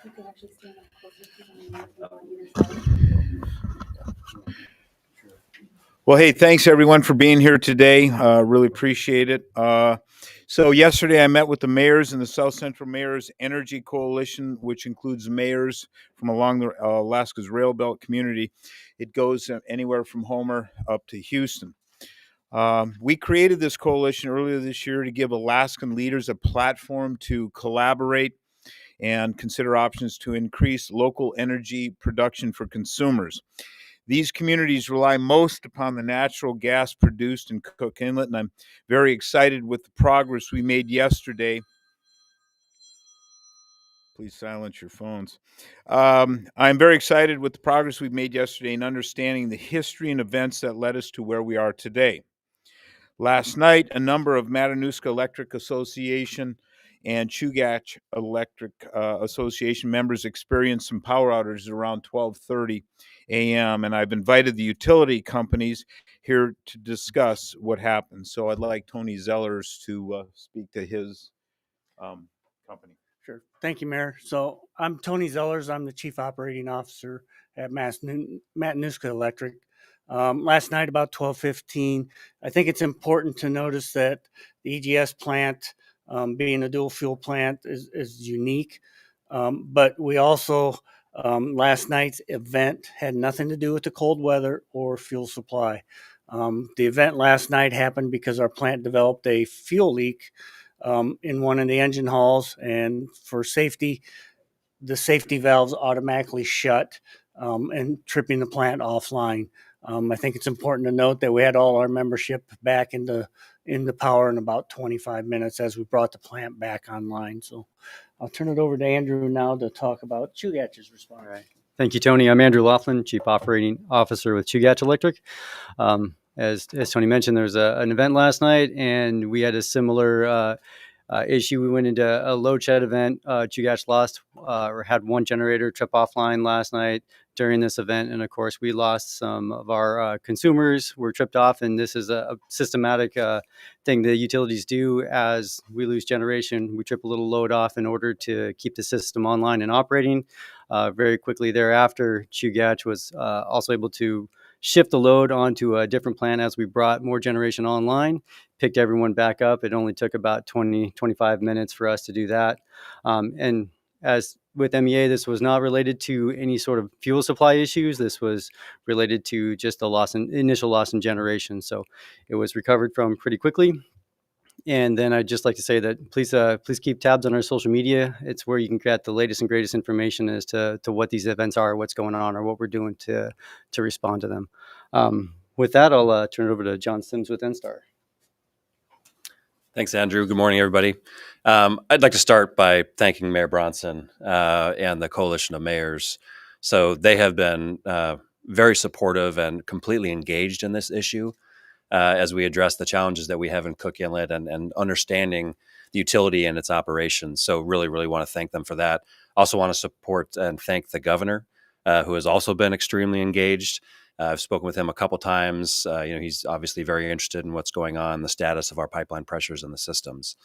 You could actually stand up closer to them and go on either side. Well, hey, thanks everyone for being here today. Really appreciate it. So yesterday I met with the mayors in the South Central Mayors Energy Coalition, which includes mayors from along the Alaska's Rail Belt community. It goes anywhere from Homer up to Houston. We created this coalition earlier this year to give Alaskan leaders a platform to collaborate and consider options to increase local energy production for consumers. These communities rely most upon the natural gas produced in Cook Inlet, and I'm very excited with the progress we made yesterday. Please silence your phones. I'm very excited with the progress we made yesterday in understanding the history and events that led us to where we are today. Last night, a number of Matanuska Electric Association and Chugach Electric Association members experienced some power outages around 12:30 a.m., and I've invited the utility companies here to discuss what happened. So I'd like Tony Zellers to speak to his company. Sure. Thank you, Mayor. So I'm Tony Zellers. I'm the Chief Operating Officer at Matanuska Electric. Last night about 12:15, I think it's important to notice that the EGS plant, being a dual fuel plant, is unique. But we also, last night's event had nothing to do with the cold weather or fuel supply. The event last night happened because our plant developed a fuel leak in one of the engine halls, and for safety, the safety valves automatically shut and tripping the plant offline. I think it's important to note that we had all our membership back into power in about 25 minutes as we brought the plant back online. So I'll turn it over to Andrew now to talk about Chugach's response. All right. Thank you, Tony. I'm Andrew Laughlin, Chief Operating Officer with Chugach Electric. As Tony mentioned, there was an event last night, and we had a similar issue. We went into a load shed event. Chugach lost or had one generator trip offline last night during this event, and of course, we lost some of our consumers were tripped off. And this is a systematic thing the utilities do. As we lose generation, we trip a little load off in order to keep the system online and operating. Very quickly thereafter, Chugach was also able to shift the load onto a different plant as we brought more generation online, picked everyone back up. It only took about 25 minutes for us to do that. And as with MEA, this was not related to any sort of fuel supply issues. This was related to just initial loss in generation. So it was recovered from pretty quickly. And then I'd just like to say that please keep tabs on our social media. It's where you can get the latest and greatest information as to what these events are, what's going on, or what we're doing to respond to them. With that, I'll turn it over to John Sims with NSTAR. Thanks, Andrew. Good morning, everybody. I'd like to start by thanking Mayor Bronson and the Coalition of Mayors. So they have been very supportive and completely engaged in this issue as we address the challenges that we have in Cook Inlet and understanding the utility and its operations. So really, really want to thank them for that. Also want to support and thank the governor, who has also been extremely engaged. I've spoken with him a couple times. He's obviously very interested in what's going on, the status of our pipeline pressures and the systems.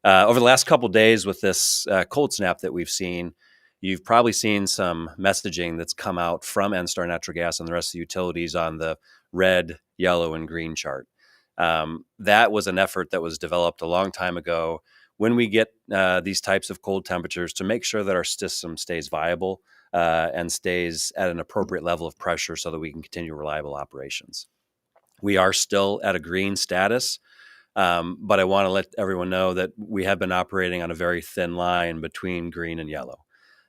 Over the last couple of days with this cold snap that we've seen, you've probably seen some messaging that's come out from NSTAR Natural Gas and the rest of the utilities on the red, yellow, and green chart. That was an effort that was developed a long time ago when we get these types of cold temperatures to make sure that our system stays viable and stays at an appropriate level of pressure so that we can continue reliable operations. We are still at a green status, but I want to let everyone know that we have been operating on a very thin line between green and yellow.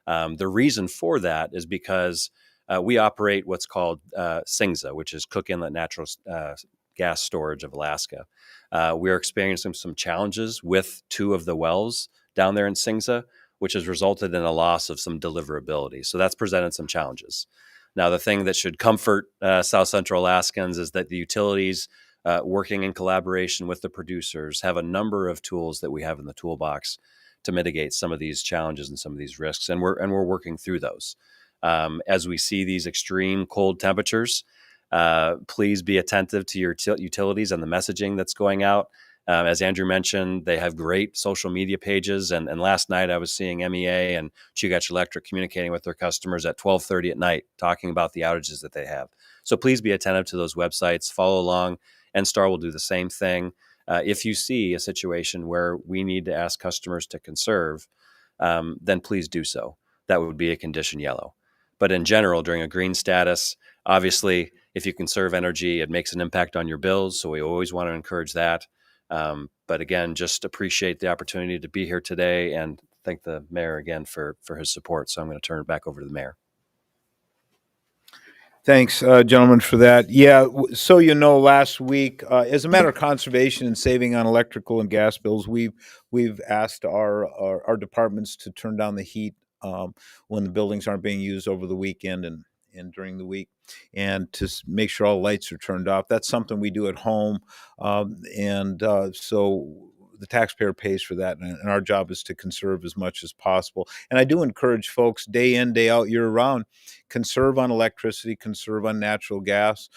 The reason for that is because we operate what's called CINGSA, which is Cook Inlet Natural Gas Storage of Alaska. We are experiencing some challenges with two of the wells down there in CINGSA, which has resulted in a loss of some deliverability. So that's presented some challenges. Now, the thing that should comfort South Central Alaskans is that the utilities, working in collaboration with the producers, have a number of tools that we have in the toolbox to mitigate some of these challenges and some of these risks, and we're working through those. As we see these extreme cold temperatures, please be attentive to your utilities and the messaging that's going out. As Andrew mentioned, they have great social media pages. And last night I was seeing MEA and Chugach Electric communicating with their customers at 12:30 at night, talking about the outages that they have. So please be attentive to those websites, follow along. NSTAR will do the same thing. If you see a situation where we need to ask customers to conserve, then please do so. That would be a condition yellow. But in general, during a green status, obviously, if you conserve energy, it makes an impact on your bills. So we always want to encourage that. But again, just appreciate the opportunity to be here today and thank the mayor again for his support. So I'm going to turn it back over to the mayor. Thanks, gentlemen, for that. Yeah, so last week, as a matter of conservation and saving on electrical and gas bills, we've asked our departments to turn down the heat when the buildings aren't being used over the weekend and during the week, and to make sure all lights are turned off. That's something we do at home, so the taxpayer pays for that, and our job is to conserve as much as possible. And I do encourage folks day in, day out, year round, conserve on electricity, conserve on natural gas.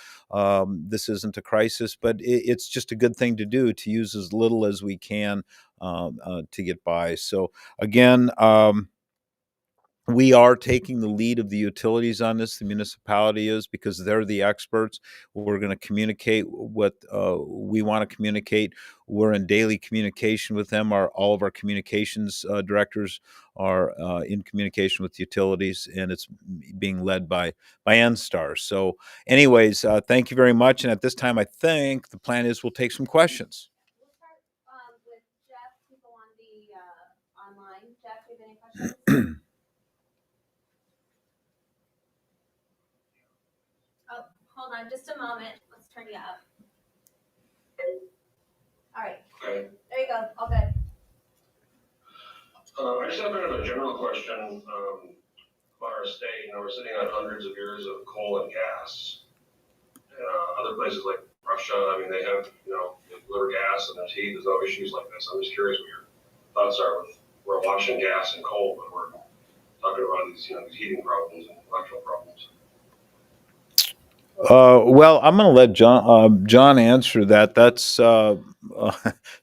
This isn't a crisis, but it's just a good thing to do, to use as little as we can to get by. So again, we are taking the lead of the utilities on this. The municipality is, because they're the experts. We're going to communicate what we want to communicate. We're in daily communication with them. All of our communications directors are in communication with utilities, and it's being led by NSTAR. So anyways, thank you very much. And at this time, I think the plan is we'll take some questions. We'll start with Jeff, people on the online. Jeff, do you have any questions? Oh, hold on just a moment. Let's turn you up. All right. Okay. There you go. All good. I just have a bit of a general question about our state. We're sitting on hundreds of years of coal and gas. Other places like Russia, they have, they deliver gas and there's heat. There's no issues like this. I'm just curious what your thoughts are with, we're washing gas and coal, but we're talking about these, these heating problems and electrical problems. Well, I'm going to let John answer that. That's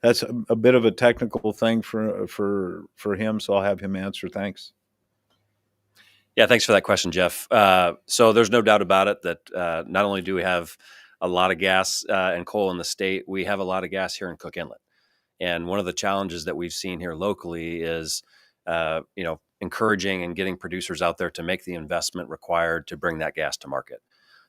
that's a bit of a technical thing for him, so I'll have him answer. Thanks. Yeah, thanks for that question, Jeff. So there's no doubt about it that not only do we have a lot of gas and coal in the state, we have a lot of gas here in Cook Inlet. And one of the challenges that we've seen here locally is, encouraging and getting producers out there to make the investment required to bring that gas to market.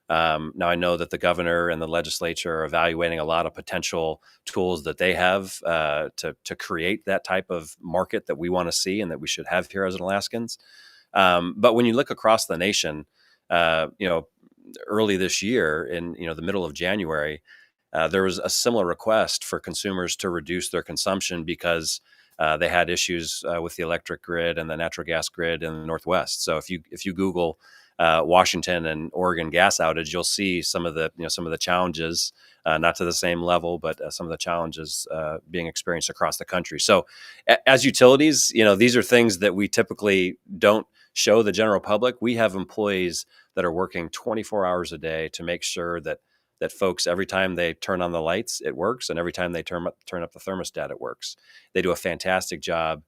Now, I know that the governor and the legislature are evaluating a lot of potential tools that they have to create that type of market that we want to see and that we should have here as Alaskans. But when you look across the nation, early this year in the middle of January, there was a similar request for consumers to reduce their consumption because they had issues with the electric grid and the natural gas grid in the Northwest. So if you Google Washington and Oregon gas outage, you'll see some of the challenges, not to the same level, but some of the challenges being experienced across the country. So as utilities, these are things that we typically don't show the general public. We have employees that are working 24 hours a day to make sure that folks, every time they turn on the lights, it works. And every time they turn up the thermostat, it works. They do a fantastic job.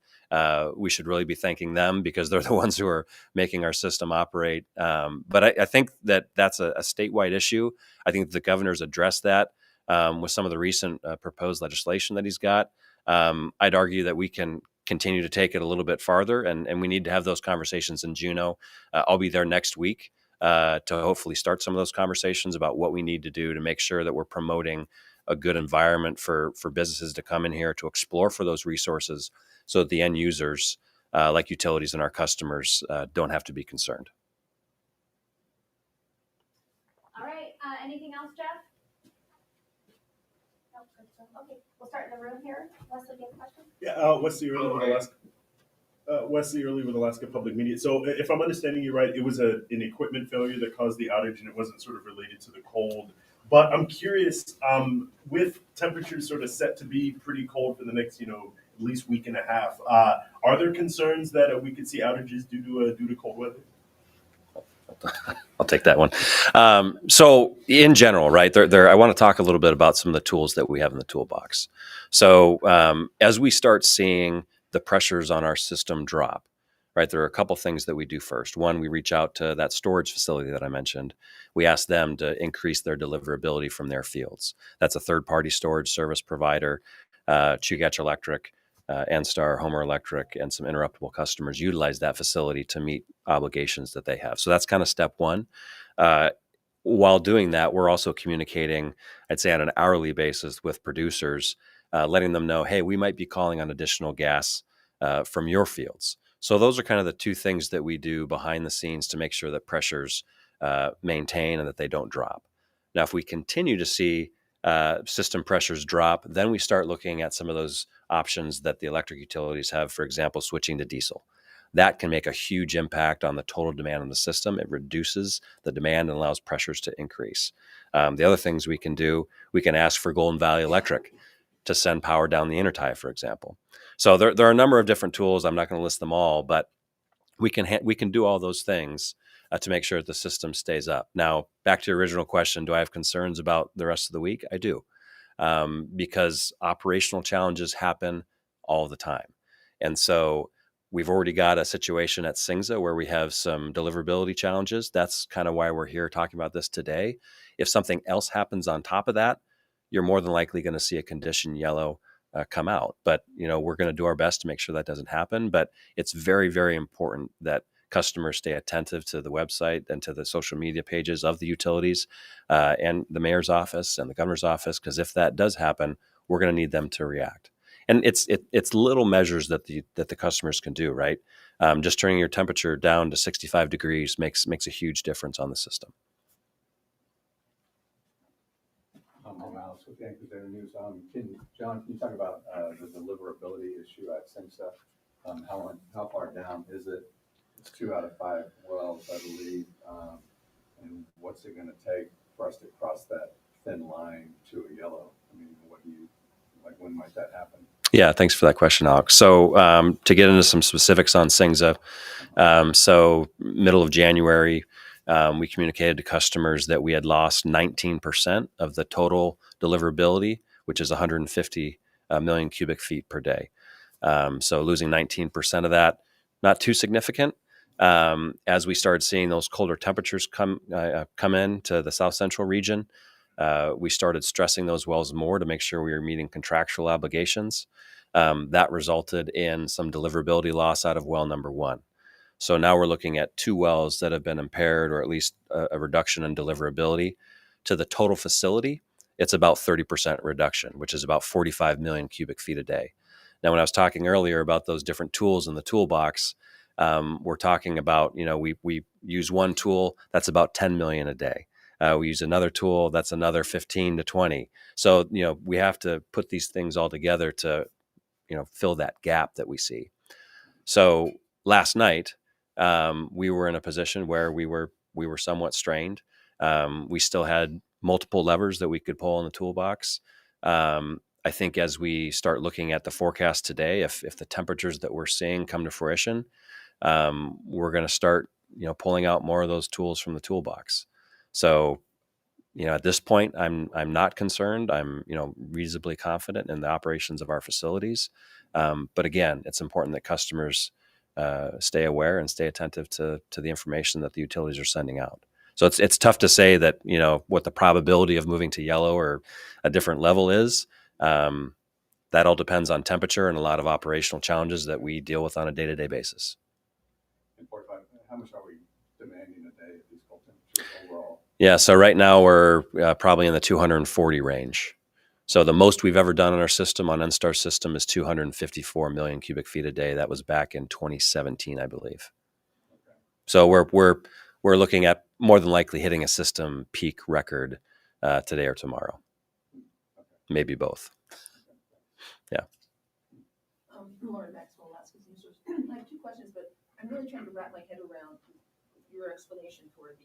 We should really be thanking them because they're the ones who are making our system operate. But I think that's a statewide issue. I think the governor's addressed that with some of the recent proposed legislation that he's got. I'd argue that we can continue to take it a little bit farther, and we need to have those conversations in Juneau. I'll be there next week to hopefully start some of those conversations about what we need to do to make sure that we're promoting a good environment for businesses to come in here to explore for those resources so that the end users, like utilities and our customers, don't have to be concerned. All right. Anything else, Jeff? Nope, good stuff. Okay, we'll start in the room here. Wesley, do you have a question? Yeah, Wesley Early with Alaska. Wesley Early with Alaska Public Media. So, if I'm understanding you right, it was an equipment failure that caused the outage, and it wasn't sort of related to the cold. But I'm curious, with temperatures sort of set to be pretty cold for the next, at least week and a half, are there concerns that we could see outages due to cold weather? I'll take that one. So in general, right I want to talk a little bit about some of the tools that we have in the toolbox. So as we start seeing the pressures on our system drop, right, there are a couple things that we do first. One, we reach out to that storage facility that I mentioned. We ask them to increase their deliverability from their fields. That's a third-party storage service provider, Chugach Electric, NSTAR, Homer Electric, and some interruptible customers utilize that facility to meet obligations that they have. So that's kind of step one. While doing that, we're also communicating, I'd say on an hourly basis with producers, letting them know, hey, we might be calling on additional gas from your fields. So those are kind of the two things that we do behind the scenes to make sure that pressures maintain and that they don't drop. Now, if we continue to see system pressures drop, then we start looking at some of those options that the electric utilities have, for example, switching to diesel. That can make a huge impact on the total demand on the system. It reduces the demand and allows pressures to increase. The other things we can do, we can ask for Golden Valley Electric to send power down the intertie, for example. So there are a number of different tools. I'm not going to list them all, but we can do all those things to make sure that the system stays up. Now, back to your original question, do I have concerns about the rest of the week? I do, because operational challenges happen all the time. And so we've already got a situation at Singza where we have some deliverability challenges. That's kind of why we're here talking about this today. If something else happens on top of that, you're more than likely going to see a condition yellow come out. But, we're going to do our best to make sure that doesn't happen. But it's very, very important that customers stay attentive to the website and to the social media pages of the utilities and the mayor's office and the governor's office, because if that does happen, we're going to need them to react. And it's little measures that the customers can do, right? Just turning your temperature down to 65 degrees makes a huge difference on the system. I'm Alex with Yankee Daily News. John, can you talk about the deliverability issue at Singza? How far down is it? It's 2 out of 5 wells, I believe. And what's it going to take for us to cross that thin line to a yellow? I mean, when might that happen? Yeah, thanks for that question, Alex. So to get into some specifics on Singza, so middle of January, we communicated to customers that we had lost 19% of the total deliverability, which is 150 million cubic feet per day. So losing 19% of that, not too significant. As we started seeing those colder temperatures come in to the South Central region, we started stressing those wells more to make sure we were meeting contractual obligations. That resulted in some deliverability loss out of well number 1. So now we're looking at 2 wells that have been impaired, or at least a reduction in deliverability. To the total facility, it's about 30% reduction, which is about 45 million cubic feet a day. Now, when I was talking earlier about those different tools in the toolbox, we're talking about, we use one tool, that's about 10 million a day. We use another tool, that's another 15 to 20. So, we have to put these things all together to, fill that gap that we see. So last night, we were in a position where we were somewhat strained. We still had multiple levers that we could pull in the toolbox. I think as we start looking at the forecast today, if the temperatures that we're seeing come to fruition, we're going to start, pulling out more of those tools from the toolbox. So, at this point, I'm not concerned. I'm, reasonably confident in the operations of our facilities. But again, it's important that customers stay aware and stay attentive to the information that the utilities are sending out. So it's tough to say that, what the probability of moving to yellow or a different level is. That all depends on temperature and a lot of operational challenges that we deal with on a day-to-day basis. And 45, how much are we demanding a day at these cold temperatures overall? Yeah, so right now we're probably in the 240 range. So the most we've ever done on our system, on NSTAR system, is 254 million cubic feet a day. That was back in 2017, I believe. Okay. So we're looking at more than likely hitting a system peak record today or tomorrow. Okay. Maybe both. Yeah. Lauren Maxwell, Alaska News. I have 2 questions, but I'm really trying to wrap my head around your explanation for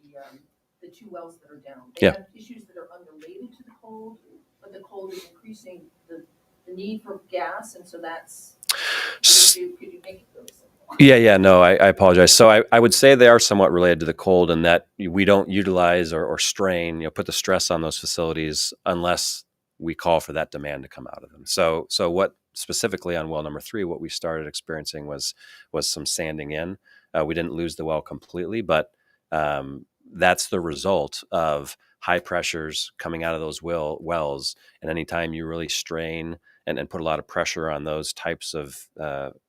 the 2 wells that are down. They have issues that are unrelated to the cold, but the cold is increasing the need for gas, and so that's an issue. Could you make it really simple? Yeah, no, I apologize. So I would say they are somewhat related to the cold in that we don't utilize or strain, put the stress on those facilities unless we call for that demand to come out of them. So what specifically on well number 3, what we started experiencing was some sanding in. We didn't lose the well completely, but that's the result of high pressures coming out of those wells. And anytime you really strain and put a lot of pressure on those types of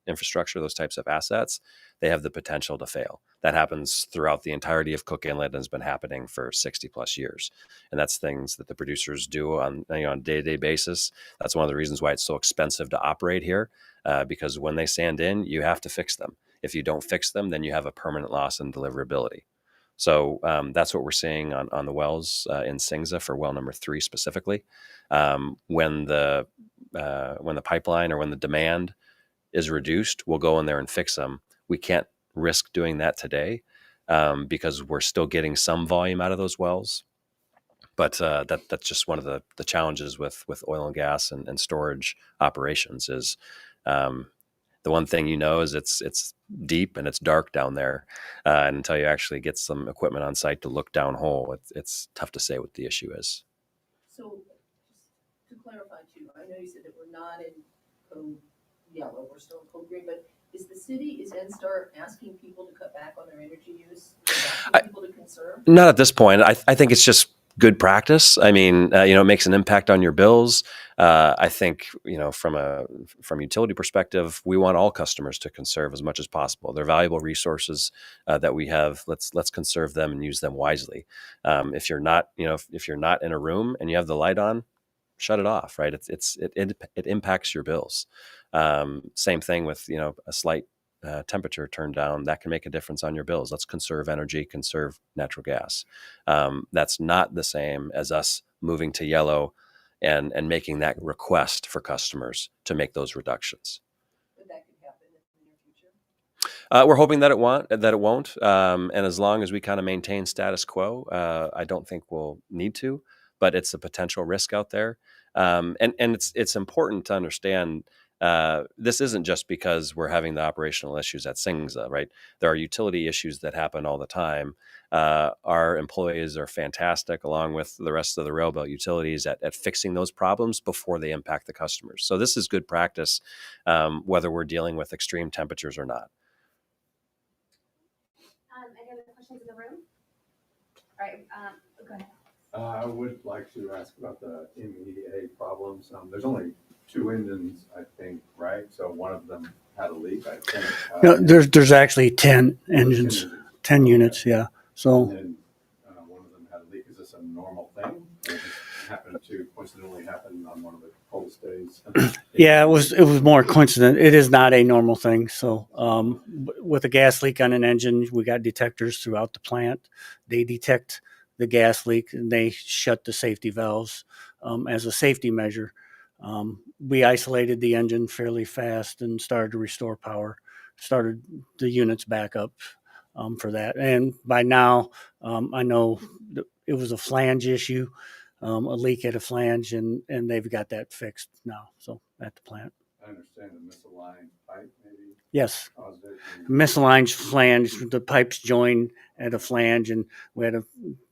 infrastructure, those types of assets, they have the potential to fail. That happens throughout the entirety of Cook Inlet and has been happening for 60 plus years. And that's things that the producers do on a day-to-day basis. That's one of the reasons why it's so expensive to operate here, because when they sand in, you have to fix them. If you don't fix them, then you have a permanent loss in deliverability. So that's what we're seeing on the wells in Singsa for well number 3 specifically. When the pipeline or when the demand is reduced, we'll go in there and fix them. We can't risk doing that today because we're still getting some volume out of those wells. But that's just one of the challenges with oil and gas and storage operations is the one thing is it's deep and it's dark down there, and until you actually get some equipment on site to look downhole, it's tough to say what the issue is. So, just to clarify too, I know you said that we're not in code yellow, we're still in code green, but is NSTAR asking people to cut back on their energy use? Asking people to conserve? Not at this point. I think it's just good practice. I mean, it makes an impact on your bills. I think, from a utility perspective, we want all customers to conserve as much as possible. They're valuable resources that we have. Let's conserve them and use them wisely. If you're not in a room and you have the light on, shut it off. Right? It impacts your bills. Same thing with a slight temperature turned down, that can make a difference on your bills. Let's conserve energy, conserve natural gas. That's not the same as us moving to yellow and making that request for customers to make those reductions. But that could happen in the near future? We're hoping that it won't. And as long as we kind of maintain status quo, I don't think we'll need to, but it's a potential risk out there. And it's important to understand this isn't just because we're having the operational issues at Singsa, right? There are utility issues that happen all the time. Our employees are fantastic, along with the rest of the railbelt utilities, at fixing those problems before they impact the customers. So this is good practice, whether we're dealing with extreme temperatures or not. Any other questions in the room? All right, go ahead. I would like to ask about the MEA problems. There's only 2 engines, I think, right? So one of them had a leak, I think. No, there's actually 10 engines, 10 units, yeah. So And then one of them had a leak. Is this a normal thing? Or just happened to coincidentally happen on one of the coldest days? yeah, it was more coincident. It is not a normal thing. So with a gas leak on an engine, we got detectors throughout the plant. They detect the gas leak and they shut the safety valves as a safety measure. We isolated the engine fairly fast and started to restore power, started the units back up for that. And by now, I know it was a flange issue, a leak at a flange, and they've got that fixed now. So at the plant. I understand the misaligned pipe maybe Yes. caused it. Misaligned flange, the pipes joined at a flange, and we had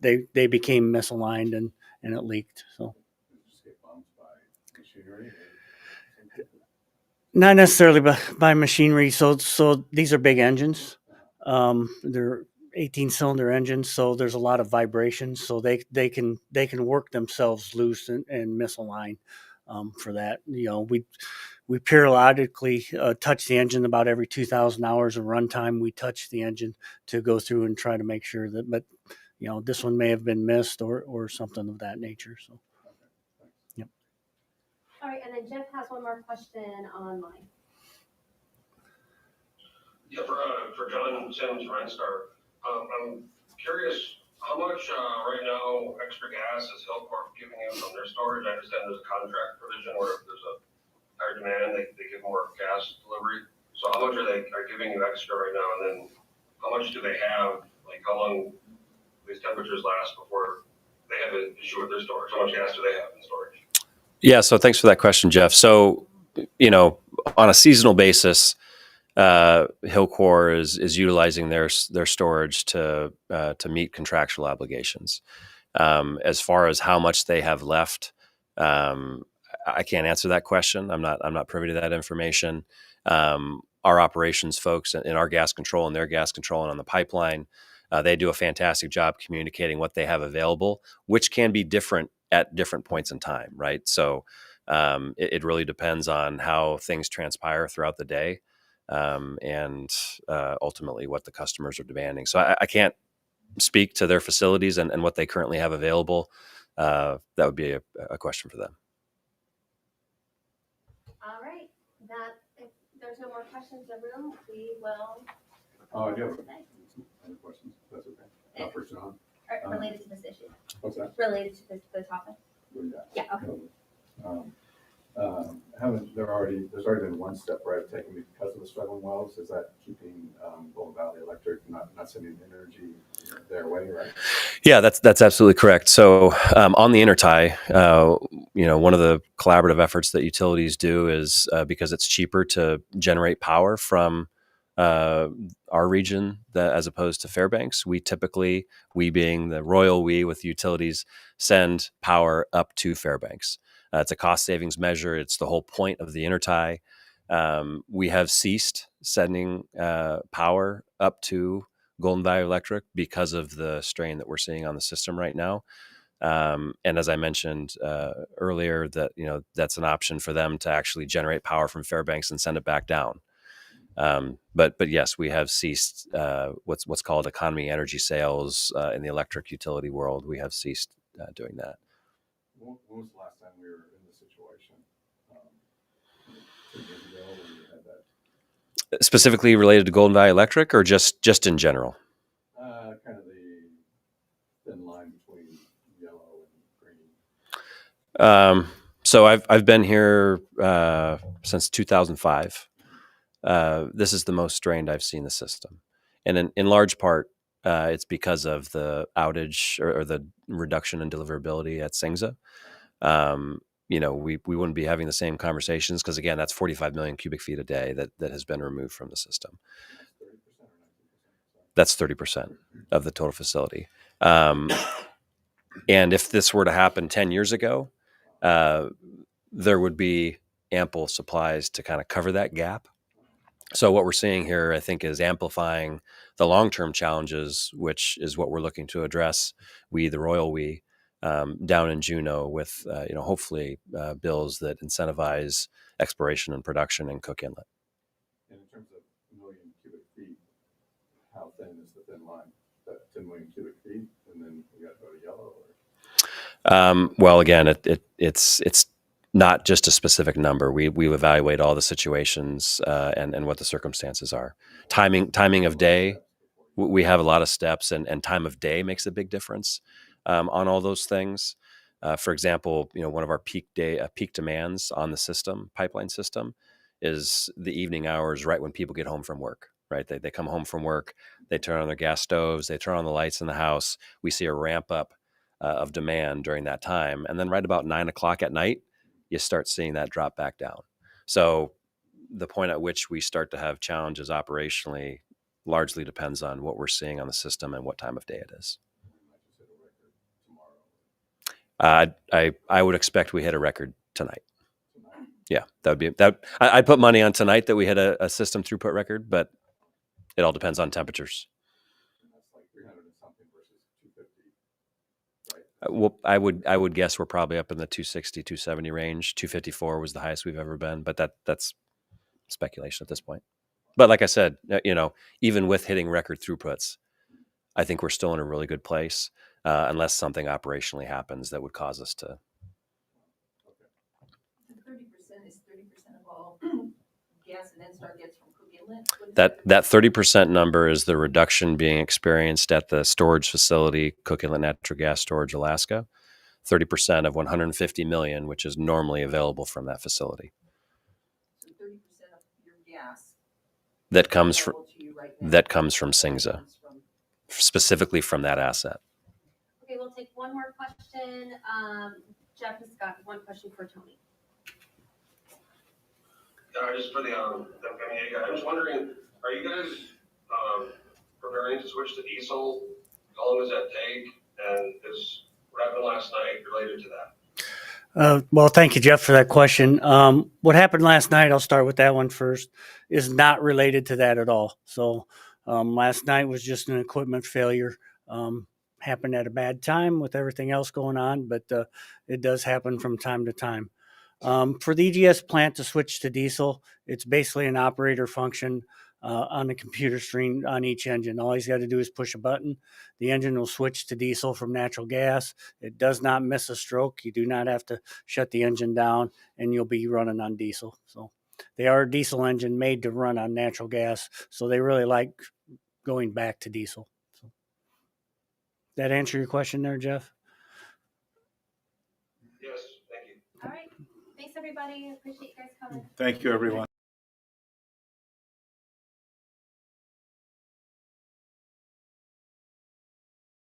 they became misaligned and it leaked. So. Just get bumped by machinery? Not necessarily by machinery. So these are big engines. They're 18-cylinder engines, so there's a lot of vibration. So they can work themselves loose and misalign for that. We periodically touch the engine about every 2,000 hours of runtime. We touch the engine to go through and try to make sure that, but this one may have been missed or something of that nature. So. All right, and then Jeff has one more question online. Yeah, for John Sims, Renstar, I'm curious how much right now extra gas is Hillcorp giving you from their storage? I understand there's a contract provision where if there's a higher demand, they give more gas delivery. So how much are giving you extra right now? And then how much do they have? Like how long these temperatures last before they have an issue with their storage? How much gas do they have in storage? Yeah, so thanks for that question, Jeff. So, on a seasonal basis, Hillcore is utilizing their storage to meet contractual obligations. As far as how much they have left, I can't answer that question. I'm not privy to that information. Our operations folks in our gas control and their gas control and on the pipeline, they do a fantastic job communicating what they have available, which can be different at different points in time, right? So it really depends on how things transpire throughout the day, and ultimately what the customers are demanding. So I can't speak to their facilities and what they currently have available. That would be a question for them. All right, if there's no more questions in the room, we will. Oh, I do have Tonight. any questions. That's okay. Not for John. Related to this issue, What's that? related to the topic. What do you got? Yeah, okay. There's already been one step where I've taken because of the struggling wells. Is that keeping Golden Valley Electric not sending energy their way, right? Yeah, that's absolutely correct. So on the intertie, one of the collaborative efforts that utilities do is because it's cheaper to generate power from our region as opposed to Fairbanks. We typically, we being the royal we with utilities, send power up to Fairbanks. It's a cost savings measure. It's the whole point of the intertie. We have ceased sending power up to Golden Valley Electric because of the strain that we're seeing on the system right now. And as I mentioned earlier, that that's an option for them to actually generate power from Fairbanks and send it back down. But yes, we have ceased what's called economy energy sales in the electric utility world. We have ceased doing that. When was the last time we were in this situation? 2 years ago when we had that? Specifically related to Golden Valley Electric, or just in general? Kind of the thin line between yellow and green. So I've been here since 2005. This is the most strained I've seen the system, and in large part, it's because of the outage or the reduction in deliverability at Singza. We wouldn't be having the same conversations because, again, that's 45 million cubic feet a day that has been removed from the system. That's 30% of the total facility. And if this were to happen 10 years ago, there would be ample supplies to kind of cover that gap. So what we're seeing here, I think, is amplifying the long-term challenges, which is what we're looking to address. We, the royal we, down in Juneau, with hopefully bills that incentivize exploration and production in Cook Inlet. And in terms of million cubic feet, how thin is the thin line? Is that 10 million cubic feet, and then we got to go to yellow? Or? Well, again, it's not just a specific number. We evaluate all the situations and what the circumstances are. Timing of day, we have a lot of steps, and time of day makes a big difference on all those things. For example, one of our peak demands on the pipeline system, is the evening hours, right when people get home from work. Right, they come home from work, they turn on their gas stoves, they turn on the lights in the house. We see a ramp up of demand during that time, and then right about 9 o'clock at night, you start seeing that drop back down. So the point at which we start to have challenges operationally largely depends on what we're seeing on the system and what time of day it is. I would expect we hit a record tonight. Yeah, that would be that. I'd put money on tonight that we hit a system throughput record, but it all depends on temperatures. That's like 300 and something versus 250, right? Well, I would guess we're probably up in the 260, 270 range. 254 was the highest we've ever been, but that's speculation at this point. But like I said, even with hitting record throughputs, I think we're still in a really good place, unless something operationally happens that would cause us to. 30% is 30% of all gas and NSTAR gets from Cook Inlet? That 30% number is the reduction being experienced at the storage facility, Cook Inlet Natural Gas Storage, Alaska. 30% of 150 million, which is normally available from that facility. So 30% of your gas That comes from available to you right now Singza, comes from- specifically from that asset. Okay, we'll take one more question. Jeff and Scott, one question for Tony. Just for the MEA guy, I was wondering, are you guys preparing to switch to diesel? How long does that take? And is what happened last night related to that? Well, thank you, Jeff, for that question. What happened last night, I'll start with that one first, is not related to that at all. So last night was just an equipment failure. Happened at a bad time with everything else going on, but it does happen from time to time. For the EGS plant to switch to diesel, it's basically an operator function on the computer screen on each engine. All he's got to do is push a button. The engine will switch to diesel from natural gas. It does not miss a stroke. You do not have to shut the engine down, and you'll be running on diesel. So they are a diesel engine made to run on natural gas, so they really like going back to diesel. So, that answer your question there, Jeff? Yes, thank you. All right. Thanks, everybody. Appreciate you guys coming. Thank you, everyone.